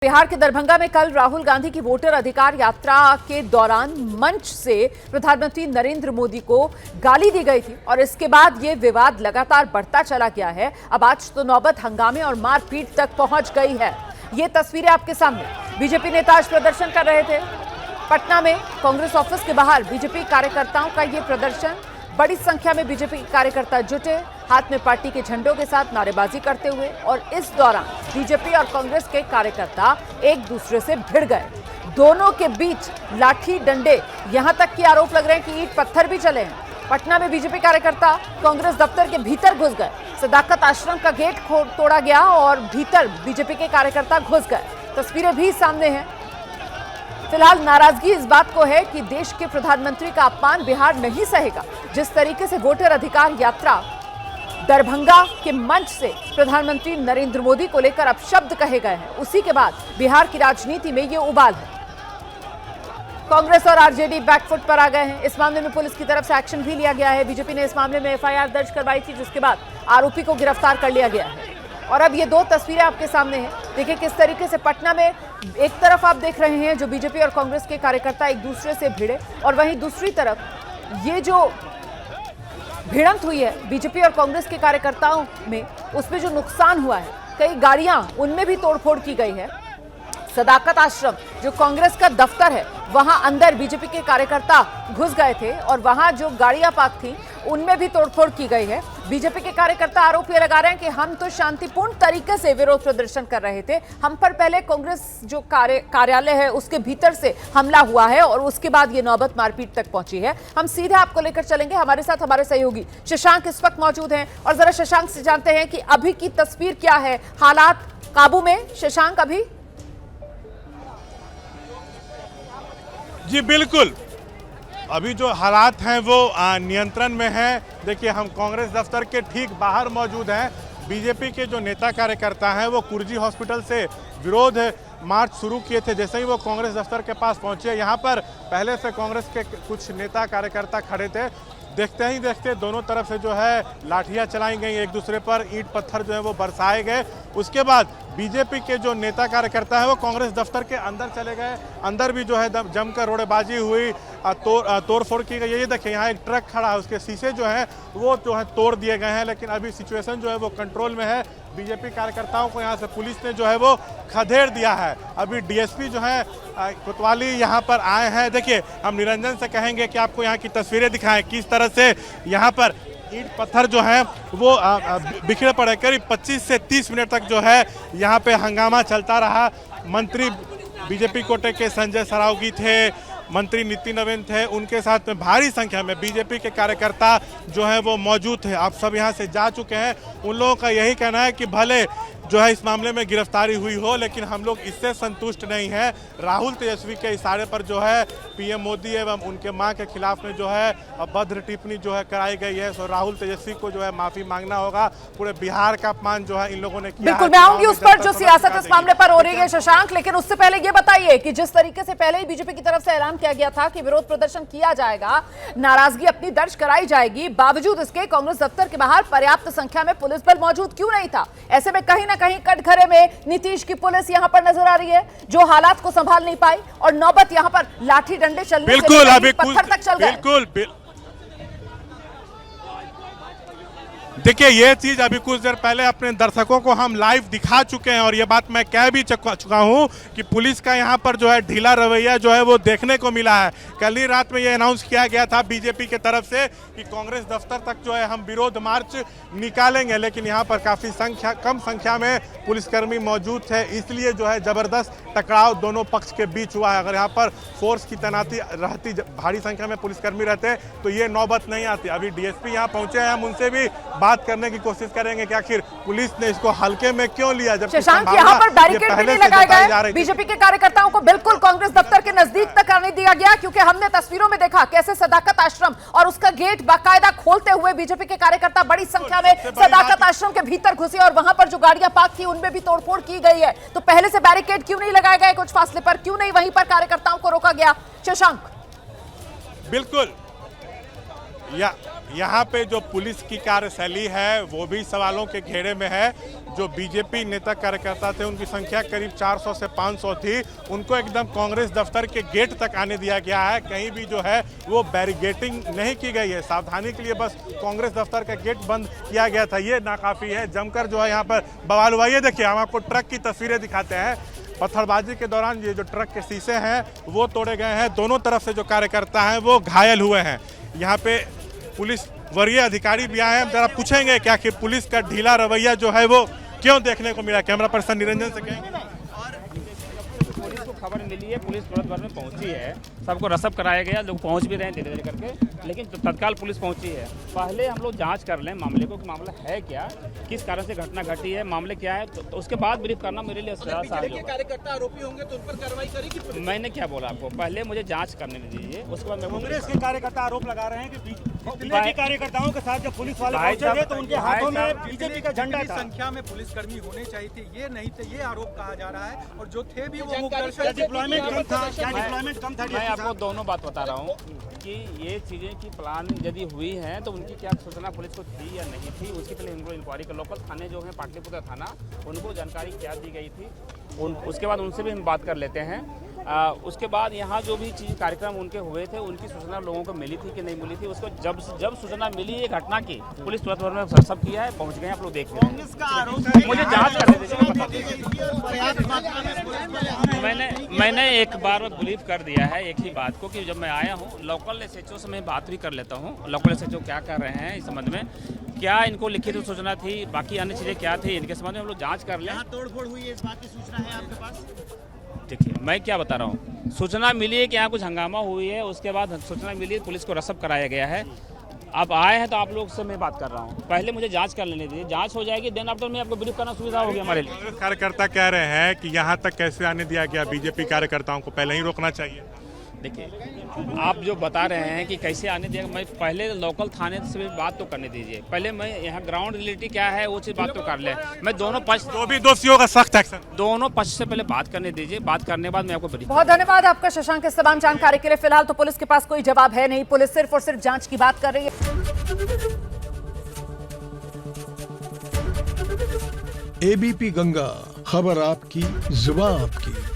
बिहार के दरभंगा में कल राहुल गांधी की वोटर अधिकार यात्रा के दौरान मंच से प्रधानमंत्री नरेंद्र मोदी को गाली दी गई थी और इसके बाद ये विवाद लगातार बढ़ता चला गया है। अब आज तो नौबत हंगामे और मारपीट तक पहुंच गई है। ये तस्वीरें आपके सामने। बीजेपी नेता आज प्रदर्शन कर रहे थे पटना में कांग्रेस ऑफिस के बाहर। बीजेपी कार्यकर्ताओं का ये प्रदर्शन, बड़ी संख्या में बीजेपी कार्यकर्ता जुटे, हाथ में पार्टी के झंडों के साथ नारेबाजी करते हुए। और इस दौरान बीजेपी और कांग्रेस के कार्यकर्ता एक दूसरे से भिड़ गए। दोनों के बीच लाठी डंडे, यहां तक कि आरोप लग रहे हैं कि ईंट पत्थर भी चले हैं। पटना में बीजेपी कार्यकर्ता कांग्रेस दफ्तर के भीतर घुस गए। सदाकत आश्रम का गेट तोड़ा गया और भीतर बीजेपी के कार्यकर्ता घुस गए। तस्वीरें भी सामने हैं। फिलहाल नाराजगी इस बात को है कि देश के प्रधानमंत्री का अपमान बिहार नहीं सहेगा। जिस तरीके से वोटर अधिकार यात्रा दरभंगा के मंच से प्रधानमंत्री नरेंद्र मोदी को लेकर अपशब्द कहे गए हैं, उसी के बाद बिहार की राजनीति में ये उबाल है। कांग्रेस और आरजेडी बैकफुट पर आ गए हैं। इस मामले में पुलिस की तरफ से एक्शन भी लिया गया है। बीजेपी ने इस मामले में एफआईआर दर्ज करवाई थी, जिसके बाद आरोपी को गिरफ्तार कर लिया गया है। और अब ये दो तस्वीरें आपके सामने हैं। देखिए किस तरीके से पटना में एक तरफ आप देख रहे हैं जो बीजेपी और कांग्रेस के कार्यकर्ता एक दूसरे से भिड़े, और वहीं दूसरी तरफ ये जो भिड़ंत हुई है बीजेपी और कांग्रेस के कार्यकर्ताओं में, उसमें जो नुकसान हुआ है, कई गाड़ियां उनमें भी तोड़फोड़ की गई है। सदाकत आश्रम जो कांग्रेस का दफ्तर है, वहां अंदर बीजेपी के कार्यकर्ता घुस गए थे और वहां जो गाड़ियां पार्क थी उनमें भी तोड़फोड़ की गई है। बीजेपी के कार्यकर्ता आरोप ये लगा रहे हैं कि हम तो शांतिपूर्ण तरीके से विरोध प्रदर्शन कर रहे थे, हम पर पहले कांग्रेस जो कार्यालय है उसके भीतर से हमला हुआ है और उसके बाद ये नौबत मारपीट तक पहुंची है। हम सीधे आपको लेकर चलेंगे। हमारे साथ हमारे सहयोगी शशांक इस वक्त मौजूद हैं और जरा शशांक से जानते हैं कि अभी की तस्वीर क्या है। हालात काबू में शशांक अभी? जी बिल्कुल, अभी जो हालात हैं वो नियंत्रण में हैं। देखिए, हम कांग्रेस दफ्तर के ठीक बाहर मौजूद हैं। बीजेपी के जो नेता कार्यकर्ता हैं वो कुर्जी हॉस्पिटल से विरोध मार्च शुरू किए थे। जैसे ही वो कांग्रेस दफ्तर के पास पहुंचे, यहाँ पर पहले से कांग्रेस के कुछ नेता कार्यकर्ता खड़े थे। देखते ही देखते दोनों तरफ से जो है लाठियां चलाई गई, एक दूसरे पर ईंट पत्थर जो है वो बरसाए गए। उसके बाद बीजेपी के जो नेता कार्यकर्ता है वो कांग्रेस दफ्तर के अंदर चले गए। अंदर भी जो है जमकर रोड़ेबाजी हुई, तोड़फोड़ की गई। ये देखिए, यहाँ एक ट्रक खड़ा है, उसके शीशे जो है वो जो है तोड़ दिए गए हैं। लेकिन अभी सिचुएशन जो है वो कंट्रोल में है। बीजेपी कार्यकर्ताओं को यहाँ से पुलिस ने जो है वो खदेड़ दिया है। अभी डीएसपी जो है कोतवाली यहाँ पर आए हैं। देखिए, हम निरंजन से कहेंगे कि आपको यहाँ की तस्वीरें दिखाएं किस तरह से यहाँ पर ईंट पत्थर जो है वो बिखरे पड़े। करीब 25 से 30 मिनट तक जो है यहाँ पे हंगामा चलता रहा। मंत्री बीजेपी कोटे के संजय सरावगी थे, मंत्री नितिन नवीन थे, उनके साथ में भारी संख्या में बीजेपी के कार्यकर्ता जो है वो मौजूद थे। आप सब यहाँ से जा चुके हैं। उन लोगों का यही कहना है कि भले जो है इस मामले में गिरफ्तारी हुई हो, लेकिन हम लोग इससे संतुष्ट नहीं हैं। राहुल तेजस्वी के इशारे पर जो है पीएम मोदी एवं उनके मां के खिलाफ में जो है अभद्र टिप्पणी जो है कराई गई है। सो राहुल तेजस्वी को जो है माफी मांगना होगा। पूरे बिहार का अपमान जो है इन लोगों ने किया। बिल्कुल, मैं आऊंगी उस पर जो सियासत इस मामले पर हो रही है शशांक, लेकिन उससे पहले ये बताइए कि जिस तरीके से पहले ही बीजेपी की तरफ से ऐलान किया गया था कि विरोध प्रदर्शन किया जाएगा, नाराजगी अपनी दर्ज कराई जाएगी, बावजूद इसके कांग्रेस दफ्तर के बाहर पर्याप्त संख्या में पुलिस बल मौजूद क्यों नहीं था? ऐसे में कहीं ना कहीं कटघरे में नीतीश की पुलिस यहां पर नजर आ रही है, जो हालात को संभाल नहीं पाई और नौबत यहां पर लाठी डंडे चलने बिल्कुल से अभी पत्थर तक चल गए। बिल्कुल देखिए, ये चीज अभी कुछ देर पहले अपने दर्शकों को हम लाइव दिखा चुके हैं और ये बात मैं कह भी चुका हूं कि पुलिस का यहां पर जो है ढीला रवैया जो है वो देखने को मिला है। कल ही रात में ये अनाउंस किया गया था बीजेपी की तरफ से कि कांग्रेस दफ्तर तक जो है हम विरोध मार्च निकालेंगे, लेकिन यहाँ पर काफी कम संख्या में पुलिसकर्मी मौजूद थे, इसलिए जो है जबरदस्त टकराव दोनों पक्ष के बीच हुआ है। अगर यहाँ पर फोर्स की तैनाती रहती, भारी संख्या में पुलिसकर्मी रहते, तो ये नौबत नहीं आती। अभी डीएसपी यहाँ पहुंचे हैं, हम उनसे भी बात करने की कोशिश करेंगे कि आखिर पुलिस ने इसको हल्के में क्यों लिया। जब शशांक, यहाँ पर बैरिकेड भी नहीं लगाए गए। बीजेपी के कार्यकर्ताओं को बिल्कुल कांग्रेस दफ्तर के नजदीक तक आने दिया गया, क्योंकि हमने तस्वीरों में देखा कैसे सदाकत आश्रम और उसका गेट बाकायदा खोलते हुए बीजेपी के कार्यकर्ता बड़ी संख्या में सदाकत आश्रम के भीतर घुसे और वहां पर जो गाड़ियां पार्क थी उनमें भी तोड़फोड़ की गई है। तो पहले से बैरिकेड क्यों नहीं लगाए गए? कुछ फासले पर क्यों नहीं वहीं पर कार्यकर्ताओं को रोका गया? शशांक, बिल्कुल यहाँ पे जो पुलिस की कार्यशैली है वो भी सवालों के घेरे में है। जो बीजेपी नेता कार्यकर्ता थे उनकी संख्या करीब 400 से 500 थी, उनको एकदम कांग्रेस दफ्तर के गेट तक आने दिया गया है। कहीं भी जो है वो बैरिगेटिंग नहीं की गई है, सावधानी के लिए बस कांग्रेस दफ्तर का गेट बंद किया गया था। ये नाकाफी है, जमकर जो है यहाँ पर बवाल हुआ। ये देखिए, हम आपको ट्रक की तस्वीरें दिखाते हैं। पत्थरबाजी के दौरान ये जो ट्रक के शीशे हैं वो तोड़े गए हैं। दोनों तरफ से जो कार्यकर्ता हैं वो घायल हुए हैं। यहाँ पे पुलिस वरीय अधिकारी भी आए हैं, जरा पूछेंगे क्या कि पुलिस का ढीला रवैया जो है वो क्यों देखने को मिला। कैमरा पर्सन निरंजन से कहेंगे। पुलिस को खबर मिली है, पुलिस तुरंत भर में पहुंची है, सबको रसब कराया गया, लोग पहुंच भी रहे हैं धीरे धीरे करके, लेकिन तत्काल पुलिस पहुंची है। पहले हम लोग जांच कर लें मामले को कि मामला है क्या, किस कारण से घटना घटी है, मामले क्या है, तो उसके बाद ब्रीफ करना मेरे लिए कार्यकर्ता आरोपी होंगे तो उन पर कार्रवाई करेगी। मैंने क्या बोला आपको, पहले मुझे जांच करने दीजिए, उसके बाद मैं कांग्रेस के कार्यकर्ता आरोप लगा रहे हैं कि बीजेपी कार्यकर्ताओं के साथ जब पुलिस वाले पहुंचे थे तो उनके हाथों में बीजेपी का झंडा था। संख्या में पुलिसकर्मी होने चाहिए थे, ये नहीं थे, ये आरोप कहा जा रहा है। और जो थे भी वो डिप्लॉयमेंट कम था, क्या डिप्लॉयमेंट कम था? मैं आपको दोनों बात बता रहा हूँ कि ये चीज़ें की प्लान यदि हुई हैं तो उनकी क्या सूचना पुलिस को थी या नहीं थी, उसकी पहले इनको इंक्वायरी कर। लोकल थाने जो है पाटलिपुत्र थाना, उनको जानकारी क्या दी गई थी, उसके बाद उनसे भी हम बात कर लेते हैं। उसके बाद यहाँ जो भी चीज़ कार्यक्रम उनके हुए थे उनकी सूचना लोगों को मिली थी कि नहीं मिली थी, उसको जब सूचना मिली ये घटना की, पुलिस तुरंत भर में सब किया है, पहुँच गए, आप लोग देख रहे हैं। मुझे जाँच करने दीजिए। मैंने एक बार बिलीव कर दिया है एक ही बात को कि जब मैं आया हूँ लोकल एसएचओ से मैं बात भी कर लेता हूँ, लोकल एसएचओ क्या कर रहे हैं इस संबंध में, क्या इनको लिखित सूचना थी, बाकी अन्य चीज़ें क्या थी, इनके संबंध में हम लोग जांच कर लें। तोड़फोड़ हुई है, इस बात की सूचना है आपके पास? देखिए, मैं क्या बता रहा हूँ, सूचना मिली है कि यहाँ कुछ हंगामा हुई है, उसके बाद सूचना मिली है, पुलिस को रसब कराया गया है। अब आए हैं तो आप लोग से मैं बात कर रहा हूँ, पहले मुझे जांच कर लेने दीजिए, जांच हो जाएगी देन आफ्टर में आपको ब्रीफ करना सुविधा होगी हमारे लिए। कांग्रेस कार्यकर्ता कह रहे हैं कि यहाँ तक कैसे आने दिया गया, बीजेपी कार्यकर्ताओं को पहले ही रोकना चाहिए। देखिए, आप जो बता रहे हैं कि कैसे आने दिया, मैं पहले लोकल थाने से बात तो करने दीजिए, पहले मैं यहाँ ग्राउंड रियलिटी क्या है वो चीज़ बात तो कर ले। मैं दोनों पक्ष, तो भी दोषियों का सख्त एक्शन, दोनों पक्ष से पहले बात करने दीजिए, बात करने के बाद मैं आपको ब्रीफ। बहुत धन्यवाद आपका शशांक इस तमाम जानकारी के लिए। फिलहाल तो पुलिस के पास कोई जवाब है नहीं, पुलिस सिर्फ और सिर्फ जांच की बात कर रही है। एबीपी गंगा, खबर आपकी, जुबान आपकी।